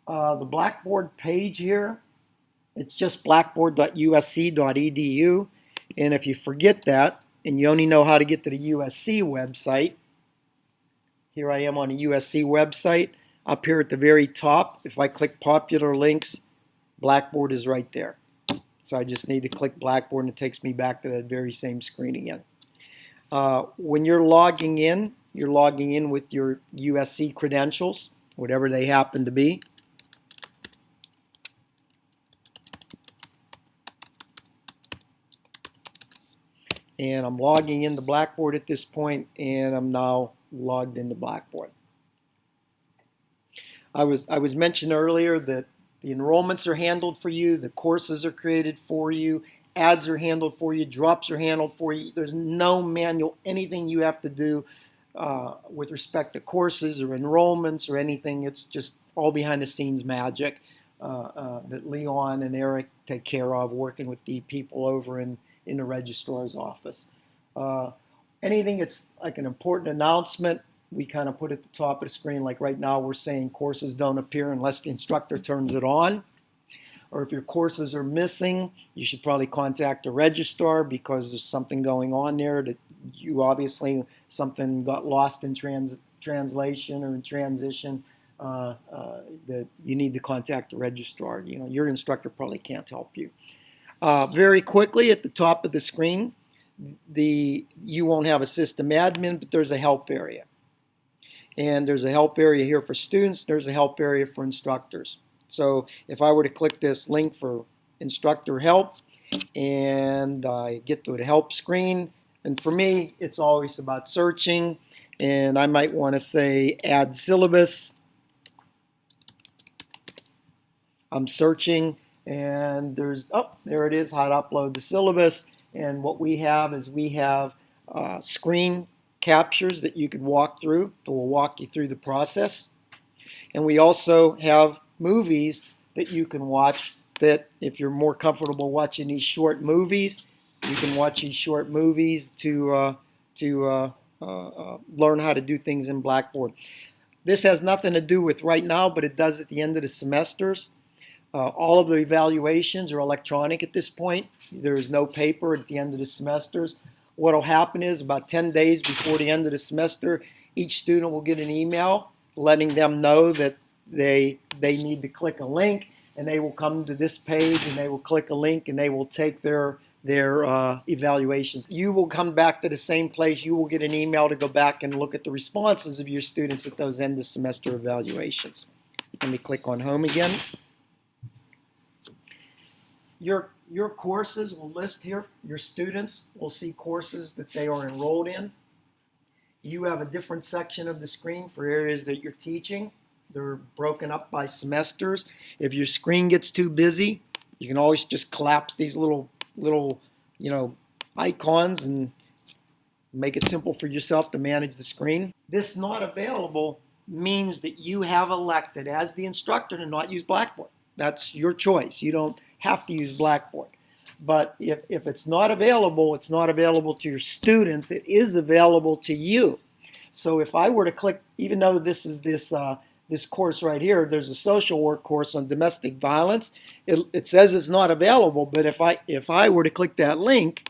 The Blackboard page here, it's just blackboard.usc.edu. And if you forget that and you only know how to get to the USC website, here I am on the USC website. Up here at the very top, if I click popular links, Blackboard is right there. So I just need to click Blackboard and it takes me back to that very same screen again. When you're logging in with your USC credentials, whatever they happen to be. And I'm logging into Blackboard at this point, and I'm now logged into Blackboard. I was mentioned earlier that the enrollments are handled for you, the courses are created for you, ads are handled for you, drops are handled for you. There's no manual, anything you have to do with respect to courses or enrollments or anything. It's just all behind the scenes magic that Leon and Eric take care of, working with the people over in the registrar's office. Anything that's like an important announcement, we kind of put at the top of the screen. Like right now, we're saying courses don't appear unless the instructor turns it on. Or if your courses are missing, you should probably contact the registrar because there's something going on there that you obviously, something got lost in translation or in transition, that you need to contact the registrar. You know, your instructor probably can't help you. Very quickly at the top of the screen, you won't have a system admin, but there's a help area. And there's a help area here for students. There's a help area for instructors. So if I were to click this link for instructor help and I get to the help screen, and for me, it's always about searching. And I might want to say add syllabus. I'm searching and there's, oh, there it is, how to upload the syllabus. And what we have is we have screen captures that you could walk through that will walk you through the process. And we also have movies that you can watch that if you're more comfortable watching these short movies, you can watch these short movies to learn how to do things in Blackboard. This has nothing to do with right now, but it does at the end of the semesters. All of the evaluations are electronic at this point. There is no paper at the end of the semesters. What will happen is about 10 days before the end of the semester, each student will get an email letting them know that they need to click a link, and they will come to this page and they will click a link and they will take their evaluations. You will come back to the same place. You will get an email to go back and look at the responses of your students at those end of semester evaluations. Let me click on home again. Your courses will list here. Your students will see courses that they are enrolled in. You have a different section of the screen for areas that you're teaching. They're broken up by semesters. If your screen gets too busy, you can always just collapse these little icons and make it simple for yourself to manage the screen. This not available means that you have elected as the instructor to not use Blackboard. That's your choice. You don't have to use Blackboard. But if it's not available to your students, it is available to you. So if I were to click, even though this is this course right here, there's a social work course on domestic violence. It says it's not available, but if I were to click that link,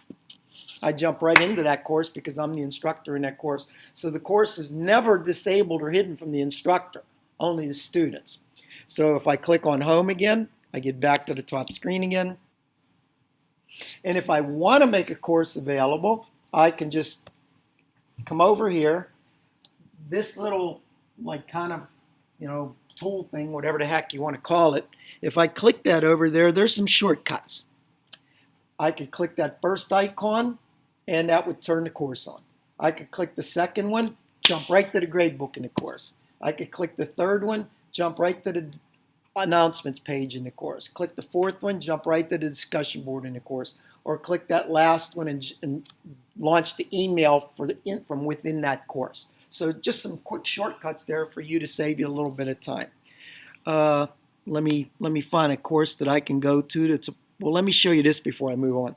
I jump right into that course because I'm the instructor in that course. So the course is never disabled or hidden from the instructor, only the students. So if I click on home again, I get back to the top screen again. And if I want to make a course available, I can just come over here. This little kind of tool thing, whatever the heck you want to call it, if I click that over there, there's some shortcuts. I could click that first icon and that would turn the course on. I could click the second one, jump right to the gradebook in the course. I could click the third one, jump right to the announcements page in the course. Click the fourth one, jump right to the discussion board in the course. Or click that last one and launch the email from within that course. So just some quick shortcuts there for you to save you a little bit of time. Let me find a course that I can go to. Well, let me show you this before I move on.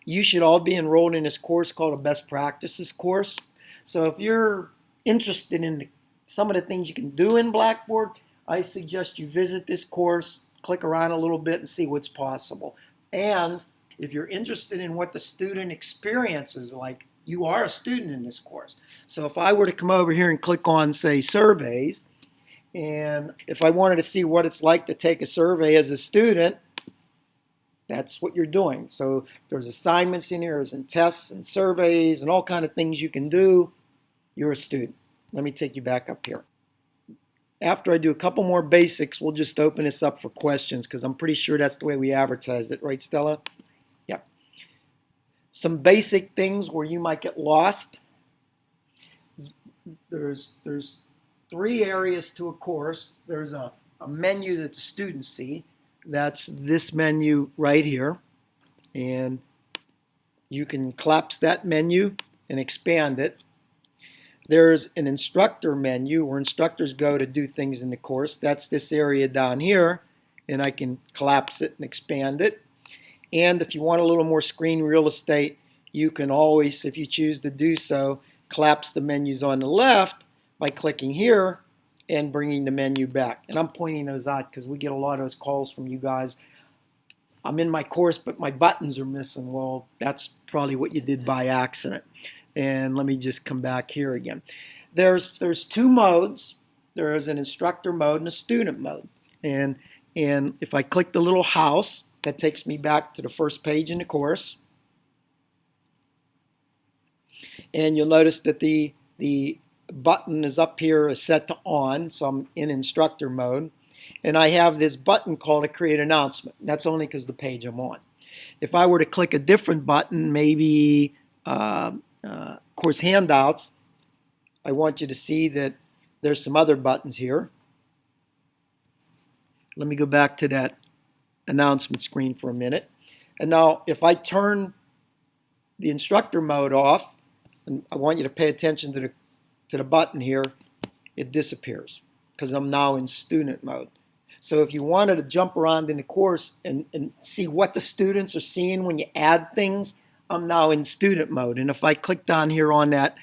You should all be enrolled in this course called a best practices course. So if you're interested in some of the things you can do in Blackboard, I suggest you visit this course, click around a little bit and see what's possible. And if you're interested in what the student experience is like, you are a student in this course. So if I were to come over here and click on, say, surveys, and if I wanted to see what it's like to take a survey as a student, that's what you're doing. So there's assignments in here, there's tests and surveys and all kind of things you can do. You're a student. Let me take you back up here. After I do a couple more basics, we'll just open this up for questions because I'm pretty sure that's the way we advertised it, right, Stella? Yep. Some basic things where you might get lost. There's 3 areas to a course. There's a menu that the students see. That's this menu right here. And you can collapse that menu and expand it. There's an instructor menu where instructors go to do things in the course. That's this area down here. And I can collapse it and expand it. And if you want a little more screen real estate, you can always, if you choose to do so, collapse the menus on the left by clicking here and bringing the menu back. And I'm pointing those out because we get a lot of those calls from you guys. I'm in my course, but my buttons are missing. Well, that's probably what you did by accident. And let me just come back here again. There's 2 modes. There is an instructor mode and a student mode. And if I click the little house, that takes me back to the first page in the course. And you'll notice that the button is up here is set to on, so I'm in instructor mode. And I have this button called a create announcement. That's only because the page I'm on. If I were to click a different button, maybe course handouts, I want you to see that there's some other buttons here. Let me go back to that announcement screen for a minute. And now if I turn the instructor mode off, and I want you to pay attention to the button here, it disappears because I'm now in student mode. So if you wanted to jump around in the course and see what the students are seeing when you add things, I'm now in student mode. And if I click down here on that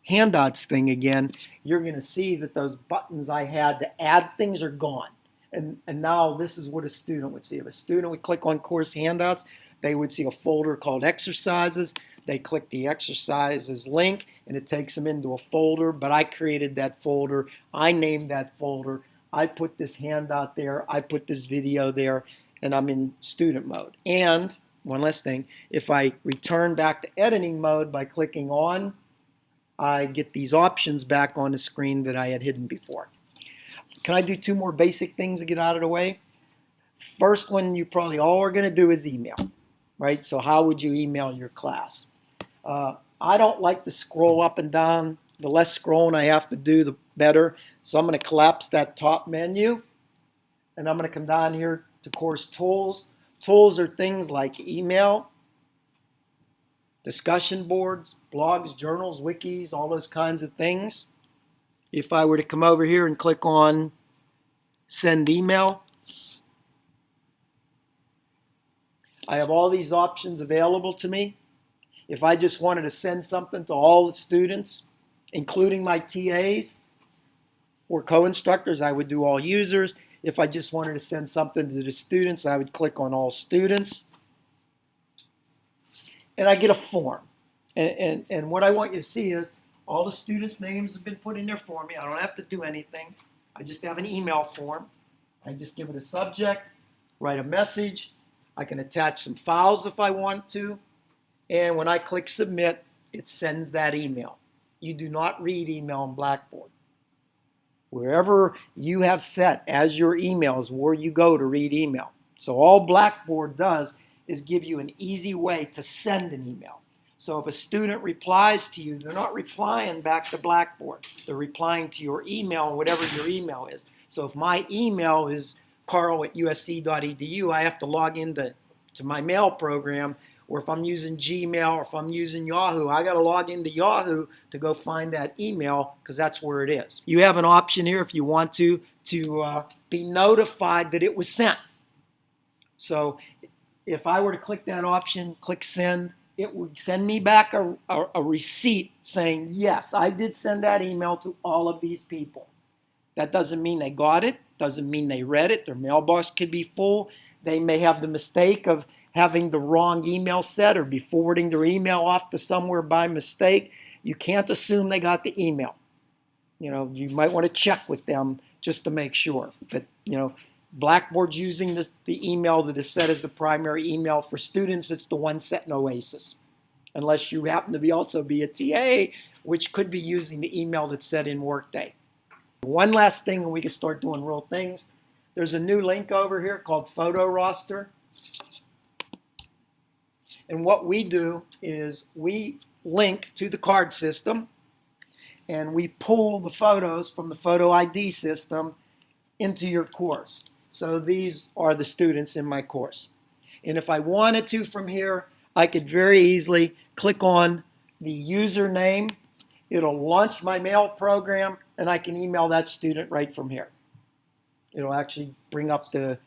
handouts thing again, you're going to see that those buttons I had to add things are gone. And now this is what a student would see. If a student would click on course handouts, they would see a folder called exercises. They click the exercises link and it takes them into a folder, but I created that folder. I named that folder. I put this handout there. I put this video there, and I'm in student mode. And one last thing, if I return back to editing mode by clicking on, I get these options back on the screen that I had hidden before. Can I do 2 more basic things to get out of the way? First one you probably all are going to do is email, right? So how would you email your class? I don't like to scroll up and down. The less scrolling I have to do, the better. So I'm going to collapse that top menu, and I'm going to come down here to course tools. Tools are things like email, discussion boards, blogs, journals, wikis, all those kinds of things. If I were to come over here and click on send email, I have all these options available to me. If I just wanted to send something to all the students, including my TAs or co-instructors, I would do all users. If I just wanted to send something to the students, I would click on all students. And I get a form. And what I want you to see is all the students' names have been put in there for me. I don't have to do anything. I just have an email form. I just give it a subject, write a message. I can attach some files if I want to. And when I click submit, it sends that email. You do not read email in Blackboard. Wherever you have set as your email is where you go to read email. So all Blackboard does is give you an easy way to send an email. So if a student replies to you, they're not replying back to Blackboard. They're replying to your email, whatever your email is. So if my email is carl@usc.edu, I have to log into my mail program. Or if I'm using Gmail or if I'm using Yahoo, I got to log into Yahoo to go find that email because that's where it is. You have an option here if you want to be notified that it was sent. So if I were to click that option, click send, it would send me back a receipt saying, yes, I did send that email to all of these people. That doesn't mean they got it. Doesn't mean they read it. Their mailbox could be full. They may have the mistake of having the wrong email set or be forwarding their email off to somewhere by mistake. You can't assume they got the email. You might want to check with them just to make sure. But, Blackboard's using the email that is set as the primary email for students. It's the one set in Oasis. Unless you happen to also be a TA, which could be using the email that's set in Workday. One last thing, and we can start doing real things. There's a new link over here called Photo Roster. And what we do is we link to the card system, and we pull the photos from the photo ID system into your course. So these are the students in my course. And if I wanted to from here, I could very easily click on the username. It'll launch my mail program, and I can email that student right from here. It'll actually bring up the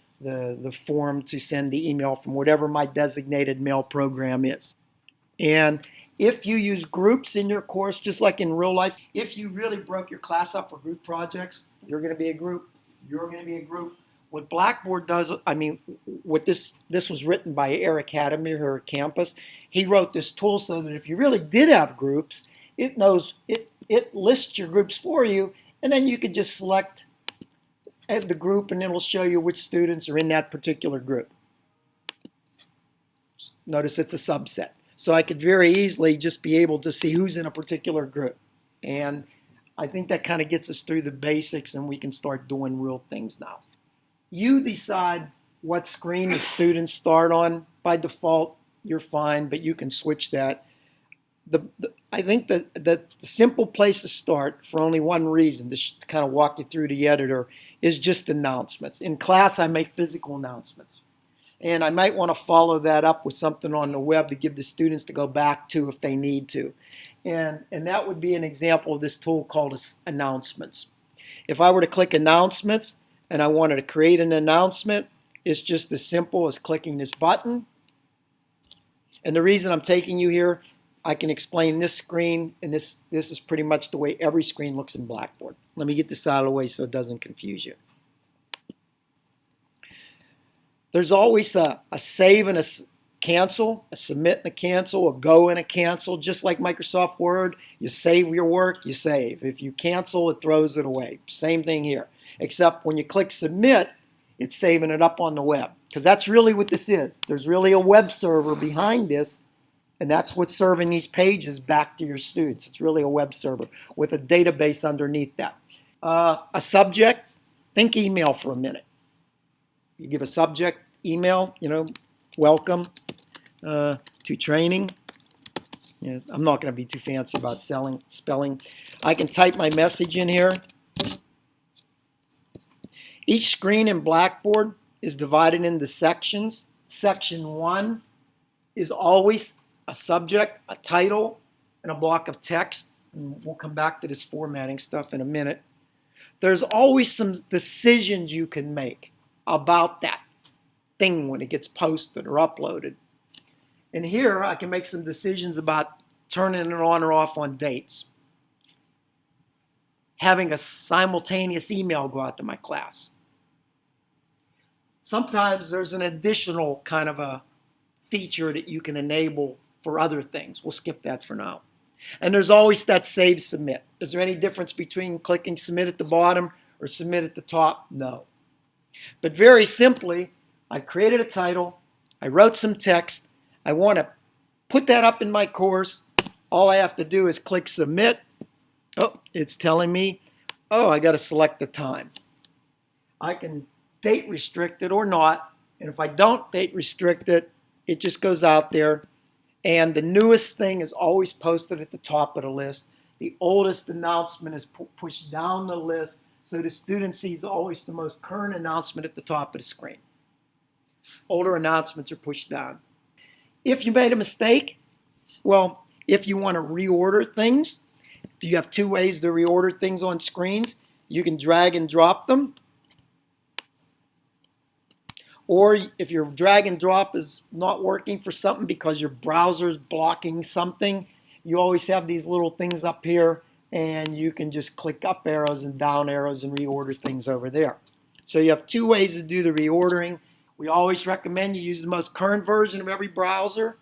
form to send the email from whatever my designated mail program is. And if you use groups in your course, just like in real life, if you really broke your class up for group projects, you're going to be a group, you're going to be a group. What Blackboard does, this was written by Eric Hadamir here at campus. He wrote this tool so that if you really did have groups, it lists your groups for you, and then you could just select the group, and it'll show you which students are in that particular group. Notice it's a subset. So I could very easily just be able to see who's in a particular group. And I think that kind of gets us through the basics, and we can start doing real things now. You decide what screen the students start on. By default, you're fine, but you can switch that. I think that the simple place to start, for only one reason, to kind of walk you through the editor, is just announcements. In class, I make physical announcements. And I might want to follow that up with something on the web to give the students to go back to if they need to. And that would be an example of this tool called announcements. If I were to click announcements and I wanted to create an announcement, it's just as simple as clicking this button. And the reason I'm taking you here, I can explain this screen, and this is pretty much the way every screen looks in Blackboard. Let me get this out of the way so it doesn't confuse you. There's always a save and a cancel, a submit and a cancel, a go and a cancel. Just like Microsoft Word, you save your work, you save. If you cancel, it throws it away. Same thing here, except when you click submit, it's saving it up on the web, because that's really what this is. There's really a web server behind this, and that's what's serving these pages back to your students. It's really a web server with a database underneath that. A subject, think email for a minute. You give a subject, email, welcome to training. I'm not going to be too fancy about spelling. I can type my message in here. Each screen in Blackboard is divided into sections. Section 1 is always a subject, a title, and a block of text. And we'll come back to this formatting stuff in a minute. There's always some decisions you can make about that thing when it gets posted or uploaded. And here I can make some decisions about turning it on or off on dates. Having a simultaneous email go out to my class. Sometimes there's an additional kind of a feature that you can enable for other things. We'll skip that for now. And there's always that save submit. Is there any difference between clicking submit at the bottom or submit at the top? No. But very simply, I created a title, I wrote some text, I want to put that up in my course. All I have to do is click submit. Oh, it's telling me, I got to select the time. I can date restrict it or not, and if I don't date restrict it, it just goes out there, and the newest thing is always posted at the top of the list. The oldest announcement is pushed down the list, so the student sees always the most current announcement at the top of the screen. Older announcements are pushed down. If you made a mistake, well, if you want to reorder things, you have two ways to reorder things on screens. You can drag and drop them. Or if your drag and drop is not working for something because your browser's blocking something, you always have these little things up here, and you can just click up arrows and down arrows and reorder things over there. So you have two ways to do the reordering. We always recommend you use the most current version of every browser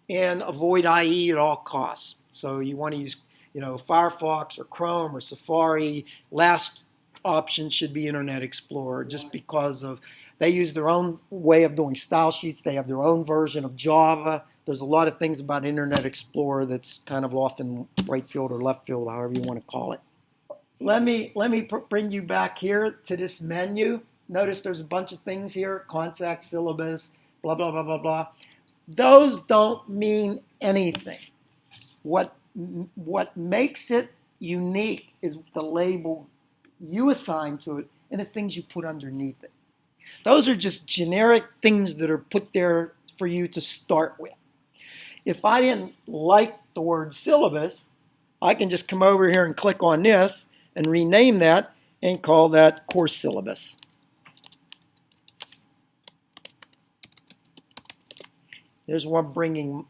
and avoid IE at all costs. So you want to use, Firefox or Chrome or Safari. Last option should be Internet Explorer, just because of they use their own way of doing style sheets. They have their own version of Java. There's a lot of things about Internet Explorer that's kind of off in right field or left field, however you want to call it. Let me bring you back here to this menu. Notice there's a bunch of things here: contact, syllabus, blah, blah, blah, blah, blah. Those don't mean anything. What makes it unique is the label you assign to it and the things you put underneath it. Those are just generic things that are put there for you to start with. If I didn't like the word syllabus, I can just come over here and click on this and rename that and call that course syllabus. There's one bringing,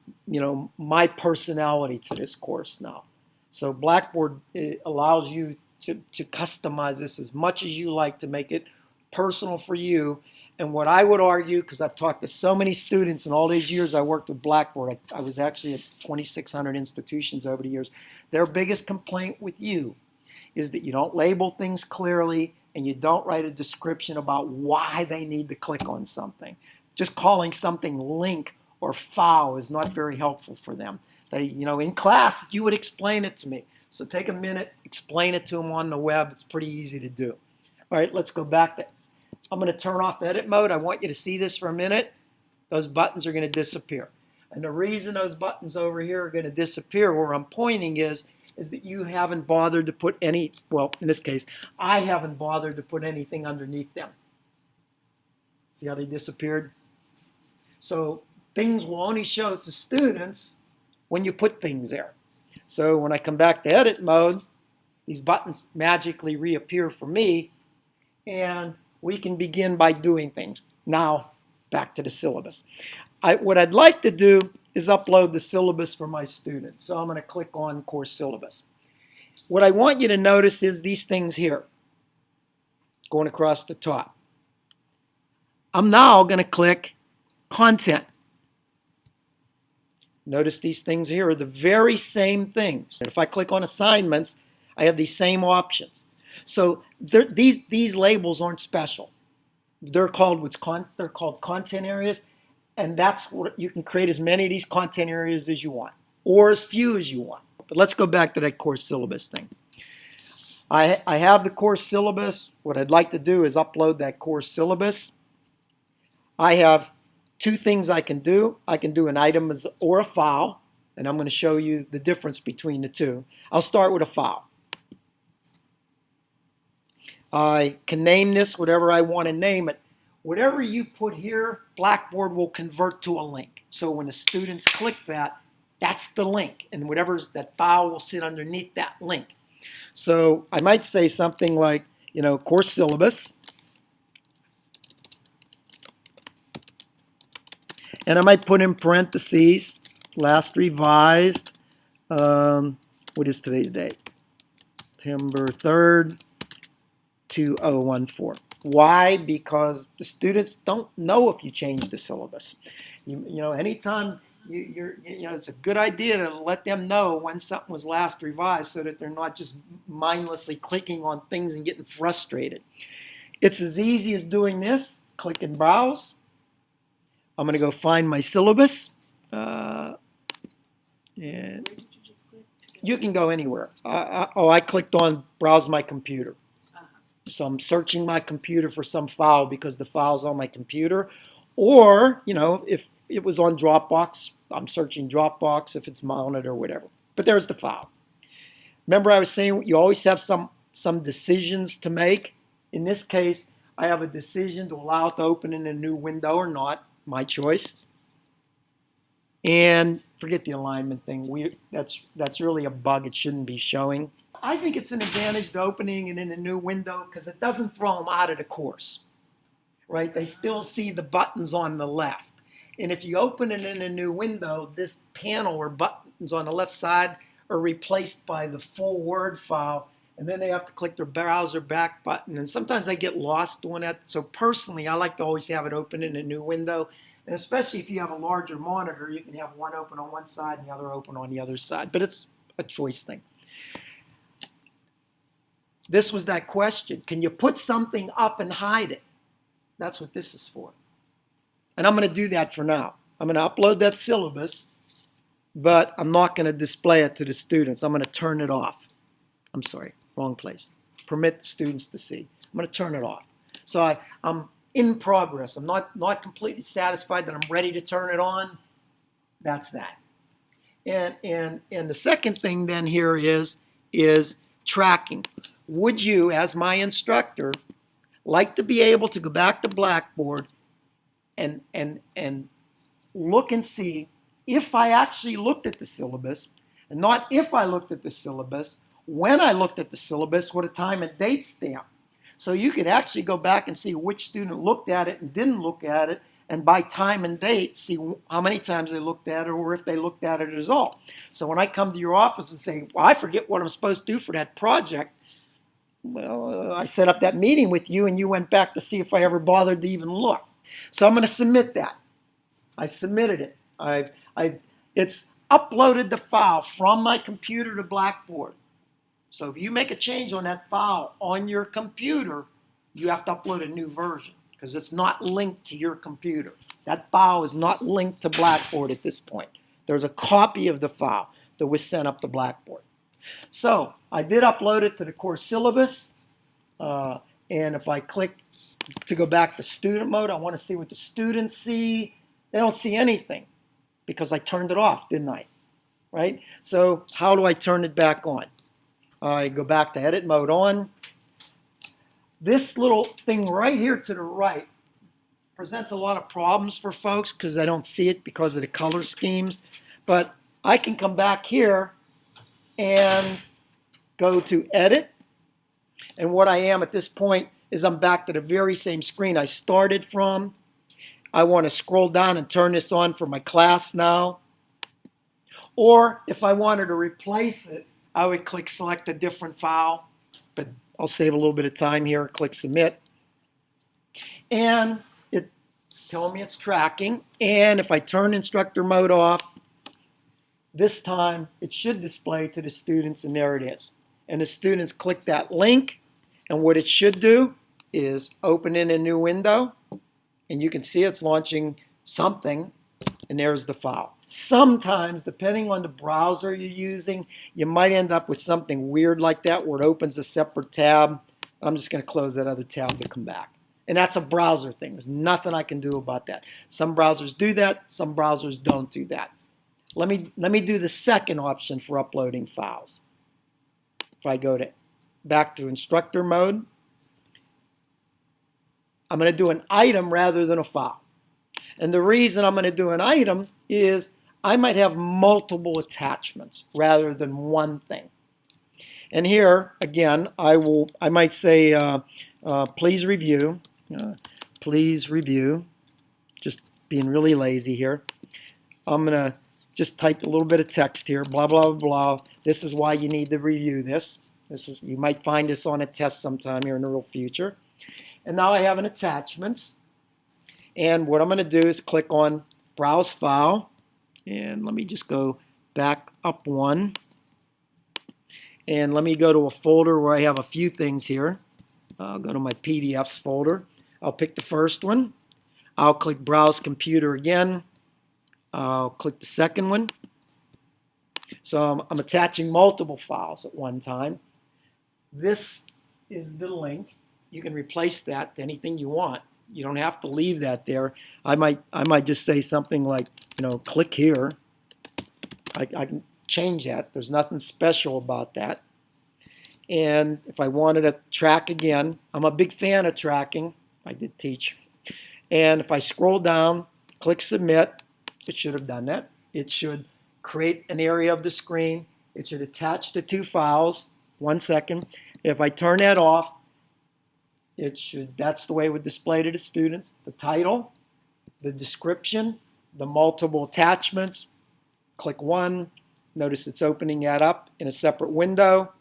my personality to this course now. So Blackboard allows you to customize this as much as you like to make it personal for you. And what I would argue, because I've talked to so many students in all these years I worked with Blackboard, I was actually at 2,600 institutions over the years, their biggest complaint with you is that you don't label things clearly and you don't write a description about why they need to click on something. Just calling something link or file is not very helpful for them. They, in class, you would explain it to me. So take a minute, explain it to them on the web. It's pretty easy to do. All right, let's go back. I'm going to turn off edit mode. I want you to see this for a minute. Those buttons are going to disappear. And the reason those buttons over here are going to disappear where I'm pointing is that you haven't bothered to put any, well, in this case, I haven't bothered to put anything underneath them. See how they disappeared? So things will only show to students when you put things there. So when I come back to edit mode, these buttons magically reappear for me, and we can begin by doing things. Now, back to the syllabus. What I'd like to do is upload the syllabus for my students. So I'm going to click on course syllabus. What I want you to notice is these things here, going across the top. I'm now going to click content. Notice these things here are the very same things. If I click on assignments, I have these same options. So these labels aren't special. They're called content areas, and that's what you can create as many of these content areas as you want, or as few as you want. But let's go back to that course syllabus thing. I have the course syllabus. What I'd like to do is upload that course syllabus. I have two things I can do. I can do an item or a file, and I'm going to show you the difference between the two. I'll start with a file. I can name this whatever I want to name it. Whatever you put here, Blackboard will convert to a link. So when the students click that, that's the link, and that file will sit underneath that link. So I might say something like, course syllabus. And I might put in parentheses, last revised, what is today's date? September 3rd, 2014. Why? Because the students don't know if you change the syllabus. Anytime it's a good idea to let them know when something was last revised so that they're not just mindlessly clicking on things and getting frustrated. It's as easy as doing this. Click and browse. I'm going to go find my syllabus. And Where did you just click? You can go anywhere. I clicked on browse my computer. So I'm searching my computer for some file because the file's on my computer. Or, if it was on Dropbox, I'm searching Dropbox if it's mounted or whatever. But there's the file. Remember I was saying you always have some decisions to make. In this case, I have a decision to allow it to open in a new window or not. My choice. And forget the alignment thing. That's really a bug. It shouldn't be showing. I think it's an advantage to opening it in a new window because it doesn't throw them out of the course, right? They still see the buttons on the left. And if you open it in a new window, this panel or buttons on the left side are replaced by the full Word file and then they have to click their browser back button. And sometimes I get lost doing that. So personally, I like to always have it open in a new window. And especially if you have a larger monitor, you can have one open on one side and the other open on the other side. But it's a choice thing. This was that question. Can you put something up and hide it? That's what this is for. And I'm going to do that for now. I'm going to upload that syllabus, but I'm not going to display it to the students. I'm going to turn it off. I'm sorry, wrong place. Permit the students to see. I'm going to turn it off. So I'm in progress. I'm not completely satisfied that I'm ready to turn it on. That's that. And the second thing then here is tracking. Would you, as my instructor, like to be able to go back to Blackboard and look and see if I actually looked at the syllabus, and not if I looked at the syllabus, when I looked at the syllabus with a time and date stamp. So you could actually go back and see which student looked at it and didn't look at it, and by time and date, see how many times they looked at it or if they looked at it at all. So when I come to your office and say, well, I forget what I'm supposed to do for that project, well, I set up that meeting with you and you went back to see if I ever bothered to even look. So I'm going to submit that. I submitted it. It's uploaded the file from my computer to Blackboard. So if you make a change on that file on your computer, you have to upload a new version because it's not linked to your computer. That file is not linked to Blackboard at this point. There's a copy of the file that was sent up to Blackboard. So I did upload it to the course syllabus. And if I click to go back to student mode, I want to see what the students see. They don't see anything because I turned it off, didn't I? Right? So how do I turn it back on? I go back to edit mode on. This little thing right here to the right presents a lot of problems for folks because I don't see it because of the color schemes. But I can come back here and go to edit. And what I am at this point is I'm back to the very same screen I started from. I want to scroll down and turn this on for my class now. Or if I wanted to replace it, I would click select a different file, but I'll save a little bit of time here, click submit. And it's telling me it's tracking. And if I turn instructor mode off, this time it should display to the students, and there it is. And the students click that link, and what it should do is open in a new window, and you can see it's launching something, and there's the file. Sometimes, depending on the browser you're using, you might end up with something weird like that where it opens a separate tab. I'm just going to close that other tab to come back. And that's a browser thing. There's nothing I can do about that. Some browsers do that. Some browsers don't do that. Let me do the second option for uploading files. If I go back to instructor mode, I'm going to do an item rather than a file. And the reason I'm going to do an item is I might have multiple attachments rather than one thing. And here, again, I might say, please review. Please review. Just being really lazy here. I'm going to just type a little bit of text here, blah, blah, blah. This is why you need to review this. You might find this on a test sometime here in the real future. And now I have an attachments. And what I'm going to do is click on Browse File. And let me just go back up one. And let me go to a folder where I have a few things here. I'll go to my PDFs folder. I'll pick the first one. I'll click Browse Computer again. I'll click the second one. So I'm attaching multiple files at one time. This is the link. You can replace that to anything you want. You don't have to leave that there. I might just say something like, click here. I can change that. There's nothing special about that. And if I wanted to track again, I'm a big fan of tracking. I did teach. And if I scroll down, click submit, it should have done that. It should create an area of the screen. It should attach the two files. 1 second. If I turn that off, that's the way it would display to the students. The title, the description, the multiple attachments. Click one. Notice it's opening that up in a separate window.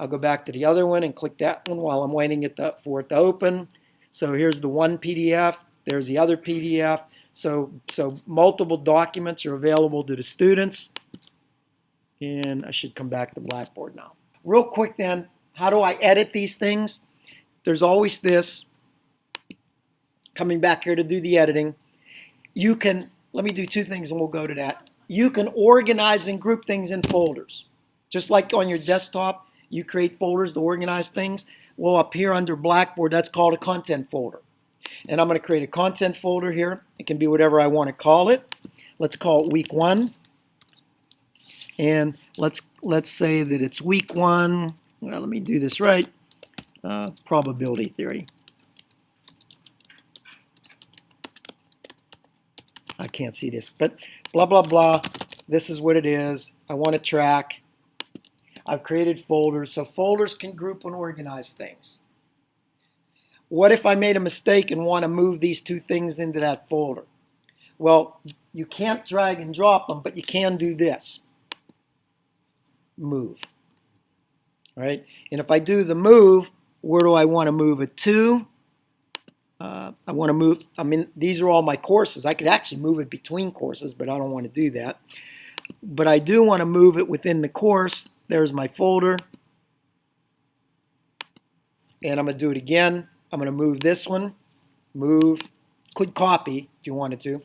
I'll go back to the other one and click that one while I'm waiting for it to open. So here's the one PDF. There's the other PDF. So multiple documents are available to the students. And I should come back to Blackboard now. Real quick then, how do I edit these things? There's always this. Coming back here to do the editing. You can, let me do two things and we'll go to that. You can organize and group things in folders. Just like on your desktop, you create folders to organize things. Well, up here under Blackboard, that's called a content folder. And I'm going to create a content folder here. It can be whatever I want to call it. Let's call it week 1. And let's say that it's week 1. Well, let me do this right. Probability theory. I can't see this, but blah, blah, blah. This is what it is. I want to track. I've created folders. So folders can group and organize things. What if I made a mistake and want to move these two things into that folder? Well, you can't drag and drop them, but you can do this. Move. All right? And if I do the move, where do I want to move it to? I want to move, I mean, these are all my courses. I could actually move it between courses, but I don't want to do that. But I do want to move it within the course. There's my folder. And I'm going to do it again. I'm going to move this one. Move. Could copy if you wanted to.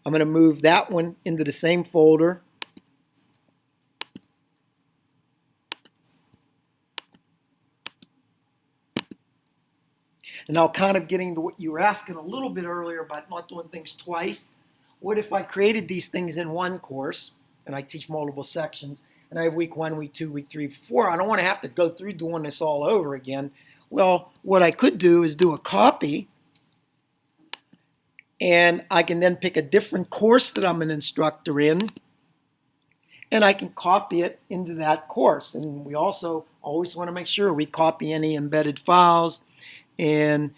I'm going to move that one into the same folder. And now kind of getting to what you were asking a little bit earlier about not doing things twice. What if I created these things in one course, and I teach multiple sections, and I have week 1, week 2, week 3, 4. I don't want to have to go through doing this all over again. Well, what I could do is do a copy, and I can then pick a different course that I'm an instructor in, and I can copy it into that course. And we also always want to make sure we copy any embedded files and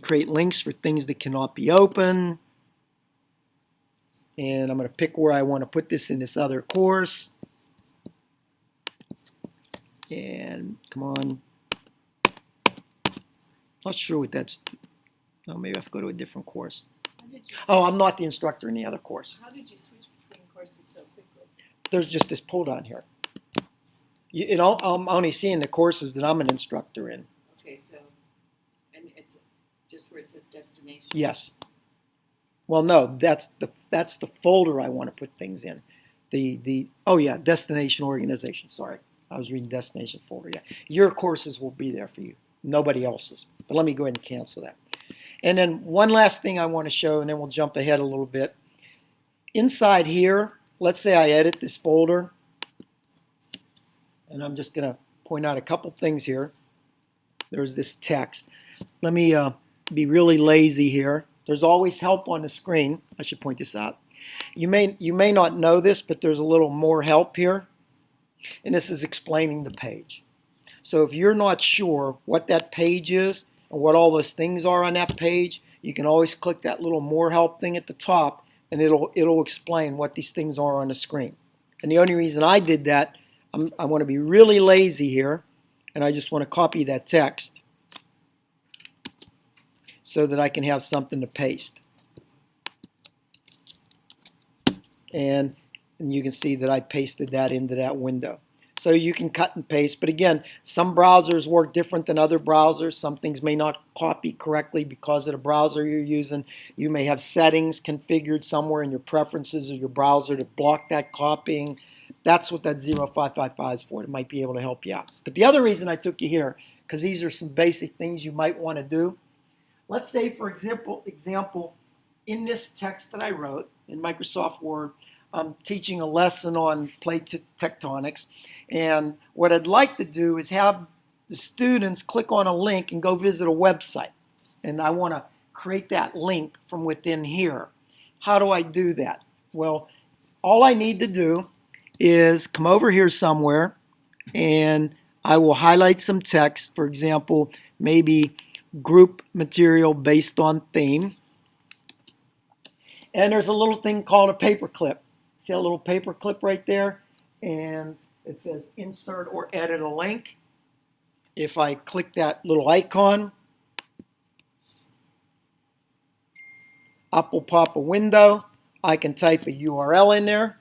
create links for things that cannot be opened. And I'm going to pick where I want to put this in this other course. And come on. Not sure what that's. Oh, maybe I have to go to a different course. Oh, I'm not the instructor in the other course. How did you switch between courses so quickly? There's just this pull down here. I'm only seeing the courses that I'm an instructor in. Okay, so, and it's just where it says destination? Yes. Well, no, that's the folder I want to put things in. Oh yeah, destination organization. Sorry, I was reading destination folder. Yeah, your courses will be there for you. Nobody else's. But let me go ahead and cancel that. And then one last thing I want to show, and then we'll jump ahead a little bit. Inside here, let's say I edit this folder, and I'm just going to point out a couple things here. There's this text. Let me be really lazy here. There's always help on the screen. I should point this out. You may not know this, but there's a little more help here. And this is explaining the page. So if you're not sure what that page is and what all those things are on that page, you can always click that little more help thing at the top, and it'll explain what these things are on the screen. And the only reason I did that, I want to be really lazy here, and I just want to copy that text so that I can have something to paste. And you can see that I pasted that into that window. So you can cut and paste. But again, some browsers work different than other browsers. Some things may not copy correctly because of the browser you're using. You may have settings configured somewhere in your preferences of your browser to block that copying. That's what that 0555 is for. It might be able to help you out. But the other reason I took you here, because these are some basic things you might want to do. Let's say, for example, in this text that I wrote in Microsoft Word, I'm teaching a lesson on plate tectonics. And what I'd like to do is have the students click on a link and go visit a website. And I want to create that link from within here. How do I do that? Well, all I need to do is come over here somewhere, and I will highlight some text. For example, maybe group material based on theme. And there's a little thing called a paperclip. See a little paperclip right there? And It says insert or edit a link. If I click that little icon, up will pop a window. I can type a URL in there.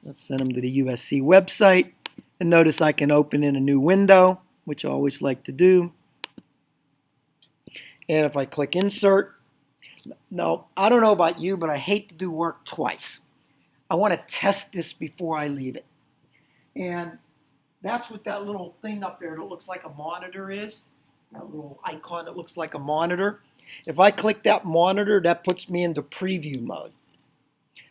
Let's send them to the USC website. And notice I can open in a new window, which I always like to do. And if I click insert, now I don't know about you, but I hate to do work twice. I want to test this before I leave it. And that's what that little thing up there that looks like a monitor is. That little icon that looks like a monitor. If I click that monitor, that puts me into preview mode.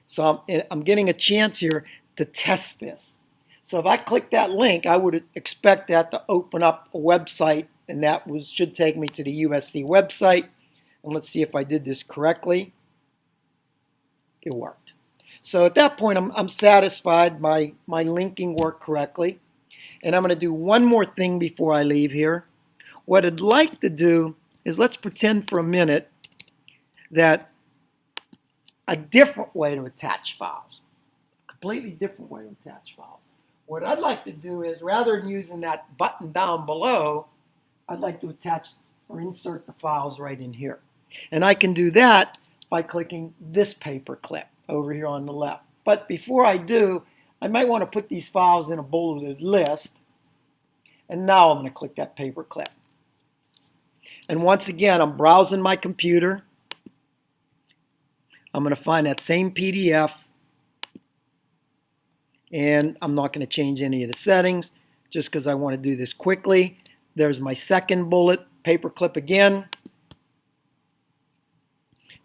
So I'm getting a chance here to test this. So if I click that link, I would expect that to open up a website, and that should take me to the USC website. And let's see if I did this correctly. It worked. So at that point, I'm satisfied my linking worked correctly. And I'm going to do one more thing before I leave here. What I'd like to do is let's pretend for a minute that a different way to attach files, a completely different way to attach files. What I'd like to do is, rather than using that button down below, I'd like to attach or insert the files right in here. And I can do that by clicking this paper clip over here on the left. But before I do, I might want to put these files in a bulleted list. And now I'm going to click that paper clip. And once again, I'm browsing my computer. I'm going to find that same PDF. And I'm not going to change any of the settings just because I want to do this quickly. There's my second bullet, paper clip again.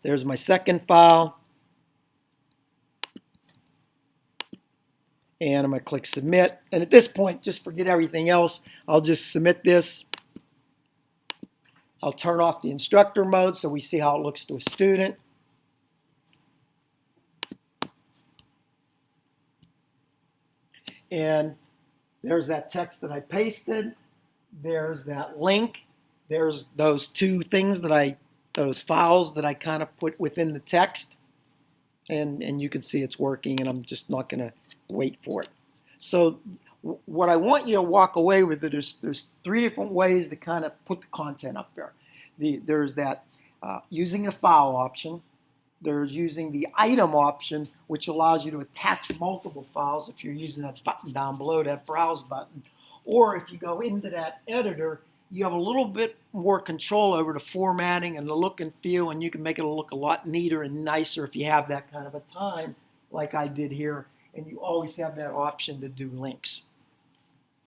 There's my second file. And I'm going to click submit. And at this point, just forget everything else. I'll just submit this. I'll turn off the instructor mode so we see how it looks to a student. And there's that text that I pasted. There's that link. There's those two things those files that I kind of put within the text. And you can see it's working, and I'm just not going to wait for it. So what I want you to walk away with it is there's three different ways to kind of put the content up there. There's that using a file option. There's using the item option, which allows you to attach multiple files if you're using that button down below, that browse button. Or if you go into that editor, you have a little bit more control over the formatting and the look and feel, and you can make it look a lot neater and nicer if you have that kind of a time like I did here. And you always have that option to do links.